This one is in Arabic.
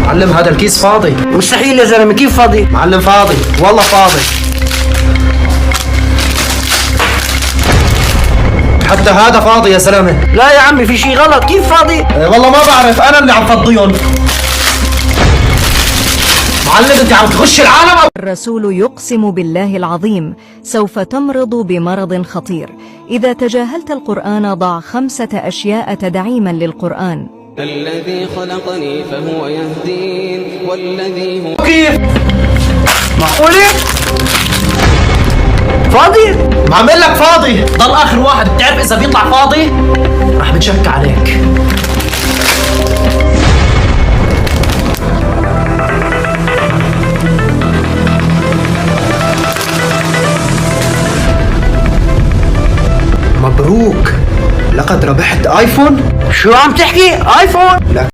معلم هذا الكيس فاضي. مستحيل يا زلمه، كيف فاضي؟ معلم فاضي، والله فاضي. حتى هذا فاضي يا زلمه. لا يا عمي في شيء غلط، كيف فاضي؟ والله ما بعرف، انا اللي عم فضيهم. معلم انت عم تغش العالم. الرسول يقسم بالله العظيم سوف تمرض بمرض خطير إذا تجاهلت القرآن. ضع 5 أشياء تدعيما للقرآن. الذي خلقني فهو يهدين والذي هو كيف؟ معقوله؟ فاضي؟ ما عم لك فاضي. ضل اخر واحد، بتعرف اذا بيطلع فاضي رح بتشك عليك. مبروك، لقد ربحت ايفون. شو عم تحكي؟ ايفون؟ لا